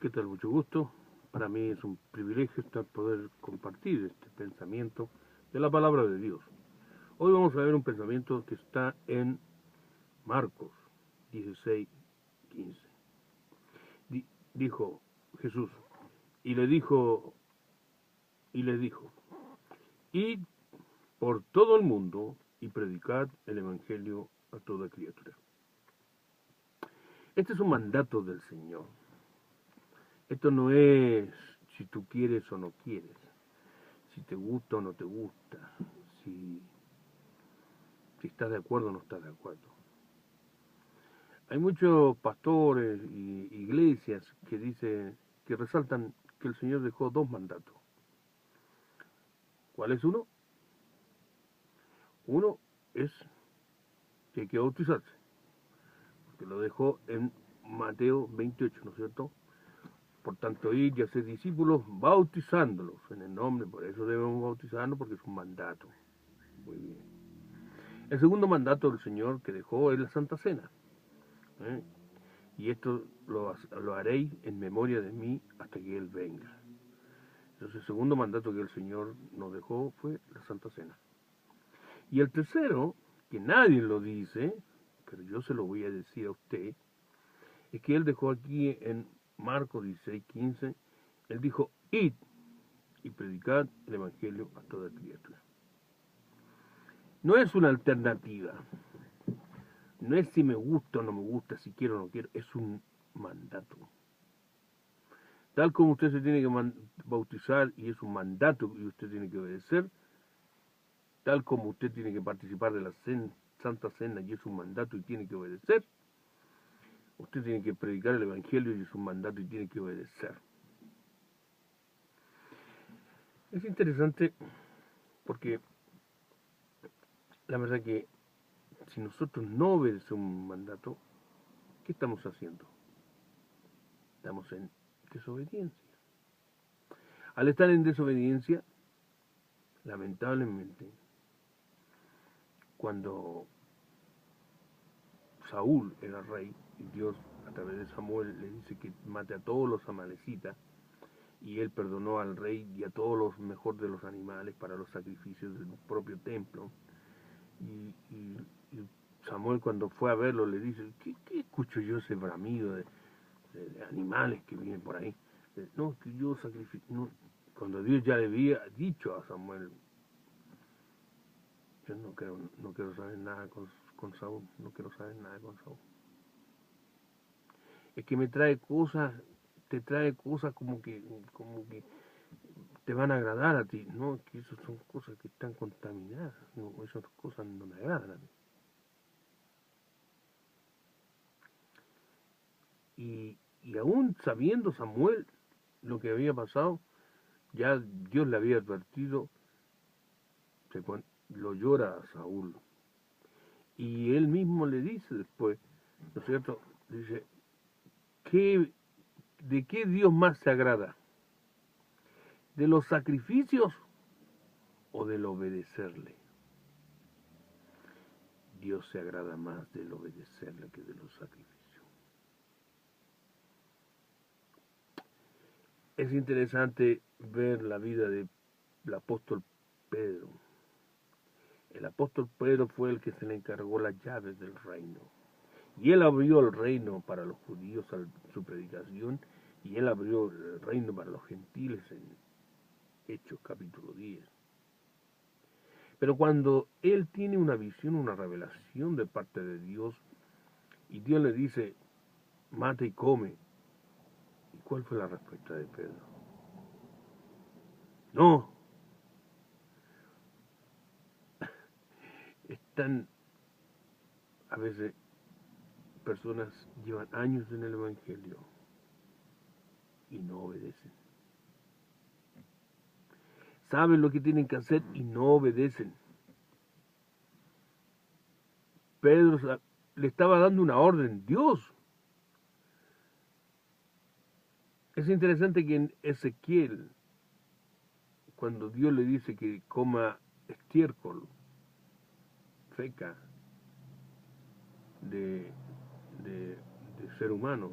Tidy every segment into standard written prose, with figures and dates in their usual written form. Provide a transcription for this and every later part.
¿Qué tal? Mucho gusto. Para mí es un privilegio poder compartir este pensamiento de la palabra de Dios. Hoy vamos a ver un pensamiento que está en Marcos 16:15. Dijo Jesús, y le dijo, id por todo el mundo y predicad el Evangelio a toda criatura. Este es un mandato del Señor. Esto no es si tú quieres o no quieres, si te gusta o no te gusta, si estás de acuerdo o no estás de acuerdo. Hay muchos pastores y iglesias que resaltan que el Señor dejó dos mandatos. ¿Cuál es uno? Uno es que hay que bautizarse, que lo dejó en Mateo 28, ¿no es cierto? Por tanto, ir y hacer discípulos bautizándolos en el nombre, por eso debemos bautizarnos, porque es un mandato. Muy bien. El segundo mandato del Señor que dejó es la Santa Cena. Y esto lo haréis en memoria de mí hasta que Él venga. Entonces, el segundo mandato que el Señor nos dejó fue la Santa Cena. Y el tercero, que nadie lo dice, pero yo se lo voy a decir a usted, es que Él dejó aquí en Marcos 16:15, Él dijo, id y predicad el Evangelio a toda criatura. No es una alternativa, no es si me gusta o no me gusta, si quiero o no quiero, es un mandato. Tal como usted se tiene que bautizar y es un mandato y usted tiene que obedecer, tal como usted tiene que participar de la Santa Cena y es un mandato y tiene que obedecer, usted tiene que predicar el Evangelio y es un mandato y tiene que obedecer. Es interesante porque la verdad que si nosotros no obedecemos un mandato, ¿qué estamos haciendo? Estamos en desobediencia. Al estar en desobediencia, lamentablemente, cuando Saúl era rey, y Dios a través de Samuel le dice que mate a todos los amalecitas, y él perdonó al rey y a todos los mejores de los animales para los sacrificios del propio templo. Y Samuel, cuando fue a verlo, le dice, ¿qué escucho yo ese bramido de animales que vienen por ahí? No, que yo sacrifico. No. Cuando Dios ya le había dicho a Samuel, yo no quiero saber nada con Saúl, no quiero saber nada con Saúl. Es que me trae cosas, te trae cosas como que te van a agradar a ti, no, que esas son cosas que están contaminadas, no, esas cosas no me agradan a mí. Y aún sabiendo Samuel lo que había pasado, ya Dios le había advertido, lo llora a Saúl. Y él mismo le dice después, ¿no es cierto? Dice, ¿de qué Dios más se agrada? ¿De los sacrificios o del obedecerle? Dios se agrada más del obedecerle que de los sacrificios. Es interesante ver la vida del apóstol Pedro. El apóstol Pedro fue el que se le encargó las llaves del reino. Y él abrió el reino para los judíos en su predicación, y él abrió el reino para los gentiles en Hechos capítulo 10. Pero cuando él tiene una visión, una revelación de parte de Dios, y Dios le dice, mata y come, ¿y cuál fue la respuesta de Pedro? No. Están, a veces, personas llevan años en el Evangelio y no obedecen. Saben lo que tienen que hacer y no obedecen. Pedro le estaba dando una orden, Dios. Es interesante que en Ezequiel, cuando Dios le dice que coma estiércol, feca de ser humano,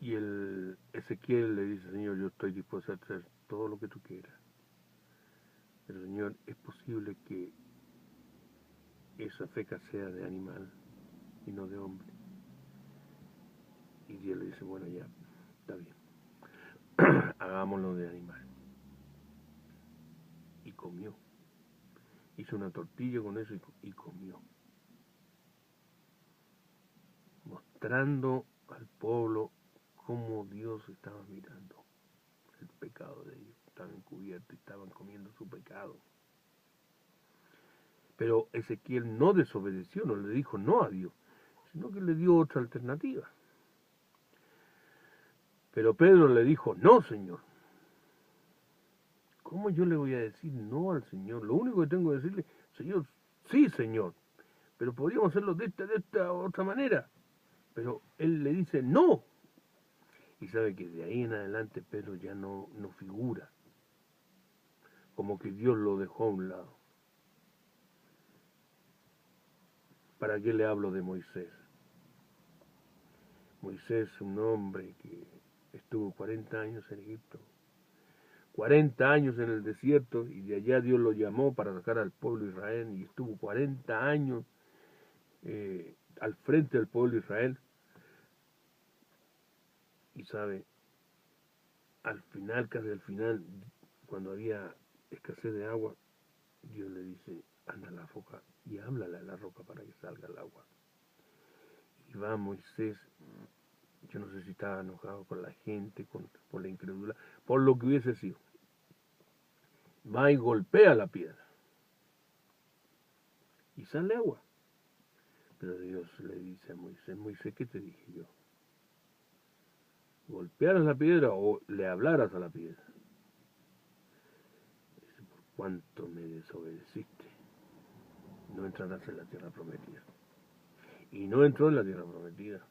Y el Ezequiel le dice, Señor, yo estoy dispuesto a hacer todo lo que tú quieras. Pero Señor, es posible que esa feca sea de animal y no de hombre. Y Dios le dice, bueno, ya, está bien. Hagámoslo de animal. Y comió. Hizo una tortilla con eso y comió. Mostrando al pueblo cómo Dios estaba mirando el pecado de ellos. Estaban encubiertos y estaban comiendo su pecado. Pero Ezequiel no desobedeció, no le dijo no a Dios, sino que le dio otra alternativa. Pero Pedro le dijo, no, Señor. ¿Cómo yo le voy a decir no al Señor? Lo único que tengo que decirle, Señor, sí, Señor, pero podríamos hacerlo de esta otra manera. Pero él le dice no. Y sabe que de ahí en adelante Pedro ya no figura. Como que Dios lo dejó a un lado. ¿Para qué le hablo de Moisés? Moisés, un hombre que estuvo 40 años en Egipto, 40 años en el desierto, y de allá Dios lo llamó para sacar al pueblo de Israel, y estuvo 40 años al frente del pueblo de Israel. Y sabe, al final, casi al final, cuando había escasez de agua, Dios le dice, anda a la roca y háblale a la roca para que salga el agua. Y va Moisés, yo no sé si estaba enojado con la gente, por la incredulidad, por lo que hubiese sido. Va y golpea la piedra. Y sale agua. Pero Dios le dice a Moisés, Moisés, ¿qué te dije yo? ¿Golpearas la piedra o le hablaras a la piedra? Dice, por cuánto me desobedeciste, no entrarás en la tierra prometida. Y no entró en la tierra prometida.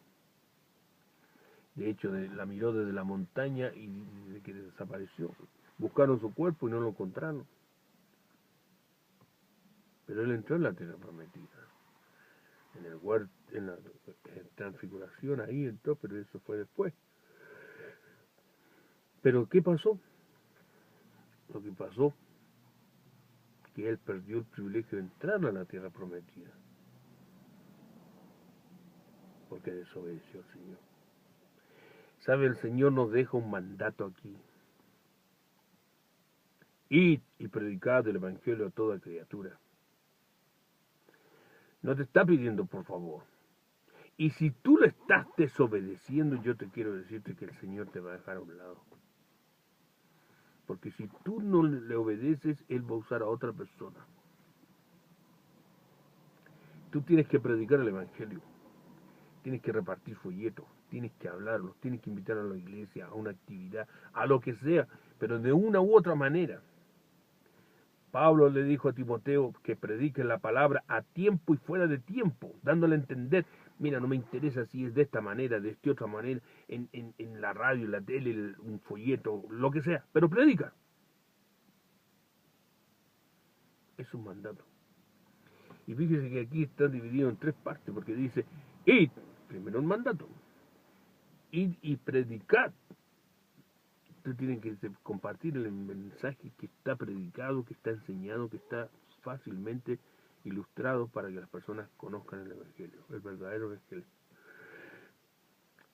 De hecho, la miró desde la montaña y desde que desapareció. Buscaron su cuerpo y no lo encontraron. Pero él entró en la tierra prometida. En el huerto, en la transfiguración, ahí entró, pero eso fue después. Pero ¿qué pasó? Lo que pasó que él perdió el privilegio de entrar a la tierra prometida, porque desobedeció al Señor. ¿Sabe? El Señor nos deja un mandato aquí. Id y predicad el Evangelio a toda criatura. No te está pidiendo por favor. Y si tú le estás desobedeciendo, yo te quiero decirte que el Señor te va a dejar a un lado. Porque si tú no le obedeces, Él va a usar a otra persona. Tú tienes que predicar el Evangelio. Tienes que repartir folletos. Tienes que hablarlos. Tienes que invitar a la iglesia, a una actividad, a lo que sea. Pero de una u otra manera. Pablo le dijo a Timoteo que predique la palabra a tiempo y fuera de tiempo, dándole a entender, mira, no me interesa si es de esta manera, de esta otra manera, en la radio, en la tele, un folleto, lo que sea, pero predica. Es un mandato. Y fíjese que aquí está dividido en tres partes, porque dice, id, primero un mandato, id y predicad. Usted tiene que compartir el mensaje que está predicado, que está enseñado, que está fácilmente ilustrado para que las personas conozcan el Evangelio, el verdadero Evangelio.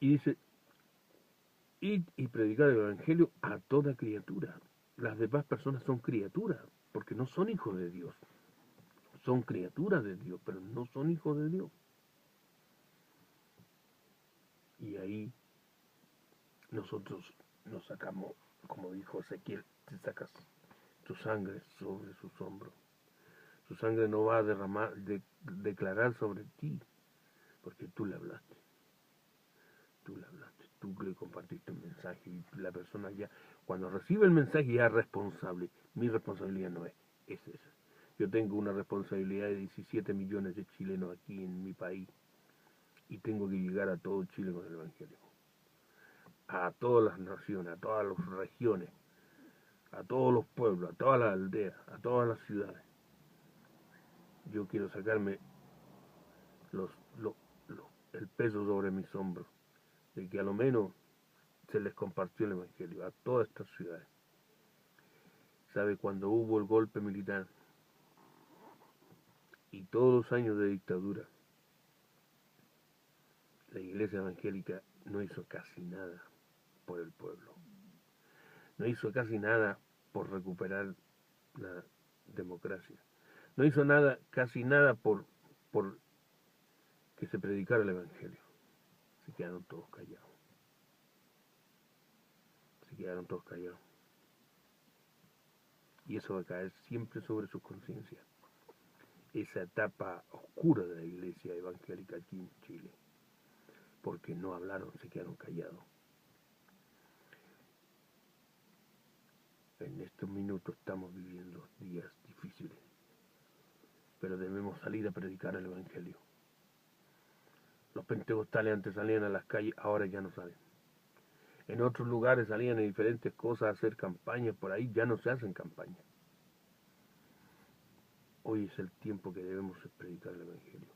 Y dice, id y predicar el Evangelio a toda criatura. Las demás personas son criaturas, porque no son hijos de Dios. Son criaturas de Dios, pero no son hijos de Dios. Y ahí nosotros nos sacamos, como dijo Ezequiel, te sacas tu sangre sobre sus hombros. Su sangre no va a declarar sobre ti, porque tú le hablaste. Tú le hablaste, tú le compartiste el mensaje y la persona ya, cuando recibe el mensaje ya es responsable. Mi responsabilidad no es esa. Yo tengo una responsabilidad de 17 millones de chilenos aquí en mi país y tengo que llegar a todo Chile con el Evangelio. A todas las naciones, a todas las regiones, a todos los pueblos, a todas las aldeas, a todas las ciudades. Yo quiero sacarme el peso sobre mis hombros, de que a lo menos se les compartió el Evangelio a todas estas ciudades. ¿Sabe? Cuando hubo el golpe militar y todos los años de dictadura, la iglesia evangélica no hizo casi nada por el pueblo. No hizo casi nada por recuperar la democracia. No hizo nada, casi nada por que se predicara el Evangelio. Se quedaron todos callados. Se quedaron todos callados. Y eso va a caer siempre sobre sus conciencias. Esa etapa oscura de la iglesia evangélica aquí en Chile. Porque no hablaron, se quedaron callados. En estos minutos estamos viviendo días difíciles. Pero debemos salir a predicar el Evangelio. Los pentecostales antes salían a las calles, ahora ya no salen. En otros lugares salían en diferentes cosas a hacer campañas, por ahí ya no se hacen campañas. Hoy es el tiempo que debemos predicar el Evangelio.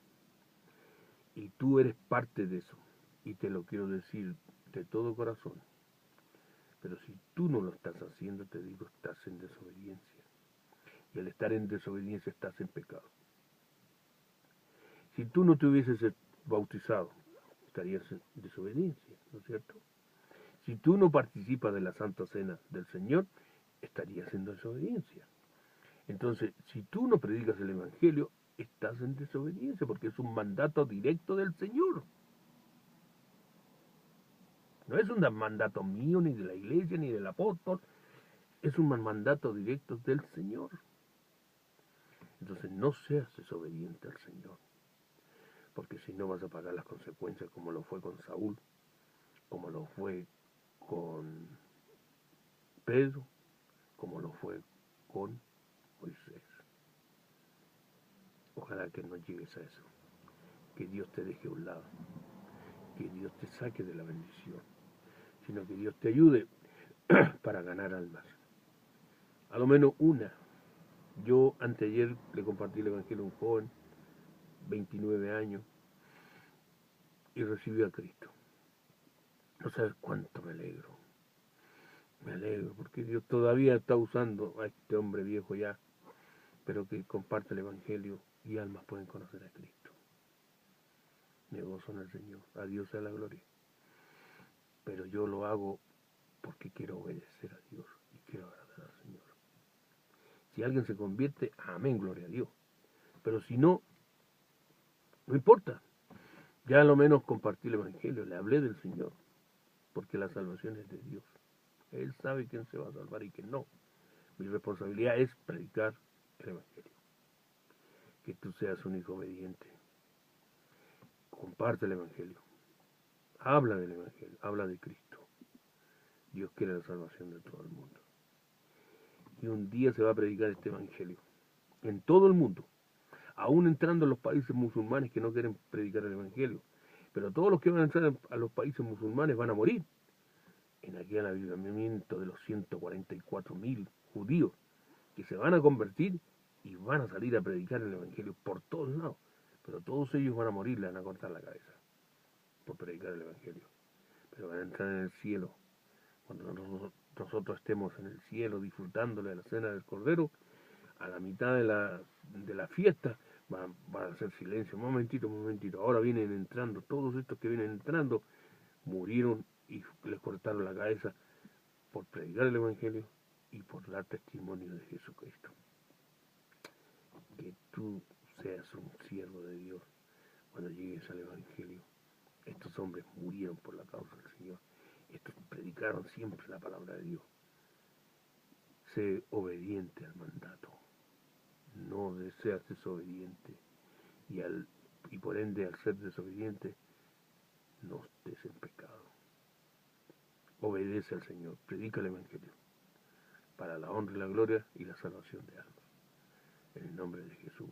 Y tú eres parte de eso. Y te lo quiero decir de todo corazón. Pero si tú no lo estás haciendo, te digo, estás en desobediencia. Y al estar en desobediencia estás en pecado. Si tú no te hubieses bautizado, estarías en desobediencia, ¿no es cierto? Si tú no participas de la Santa Cena del Señor, estarías en desobediencia. Entonces, si tú no predicas el Evangelio, estás en desobediencia, porque es un mandato directo del Señor. No es un mandato mío, ni de la iglesia, ni del apóstol. Es un mandato directo del Señor. Entonces, no seas desobediente al Señor, porque si no vas a pagar las consecuencias, como lo fue con Saúl, como lo fue con Pedro, como lo fue con Moisés. Ojalá que no llegues a eso, que Dios te deje a un lado, que Dios te saque de la bendición, sino que Dios te ayude para ganar almas. A lo menos una. Yo anteayer le compartí el Evangelio a un joven, 29 años, y recibió a Cristo. No sabes cuánto me alegro. Me alegro, porque Dios todavía está usando a este hombre viejo ya, pero que comparte el Evangelio y almas pueden conocer a Cristo. Me gozo en el Señor. A Dios sea la gloria. Pero yo lo hago porque quiero obedecer a Dios y quiero agradar al Señor. Si alguien se convierte, amén, gloria a Dios. Pero si no, no importa. Ya a lo menos compartí el Evangelio, le hablé del Señor, porque la salvación es de Dios. Él sabe quién se va a salvar y quién no. Mi responsabilidad es predicar el Evangelio. Que tú seas un hijo obediente. Comparte el Evangelio. Habla del Evangelio, habla de Cristo. Dios quiere la salvación de todo el mundo. Y un día se va a predicar este Evangelio. En todo el mundo. Aún entrando a los países musulmanes que no quieren predicar el Evangelio. Pero todos los que van a entrar a los países musulmanes van a morir en aquel avivamiento de los 144.000 judíos que se van a convertir y van a salir a predicar el Evangelio por todos lados. Pero todos ellos van a morir, le van a cortar la cabeza por predicar el Evangelio. Pero van a entrar en el cielo. Cuando nosotros estemos en el cielo disfrutando de la cena del Cordero, a la mitad de la fiesta va a hacer silencio, un momentito, ahora vienen entrando, todos estos que vienen entrando murieron y les cortaron la cabeza por predicar el Evangelio y por dar testimonio de Jesucristo. Que tú seas un siervo de Dios cuando llegues al Evangelio. Estos hombres murieron por la causa del Señor. Estos predicaron siempre la palabra de Dios. Sé obediente al mandato. No seas desobediente. Y por ende, al ser desobediente, no estés en pecado. Obedece al Señor. Predica el Evangelio. Para la honra y la gloria y la salvación de almas. En el nombre de Jesús.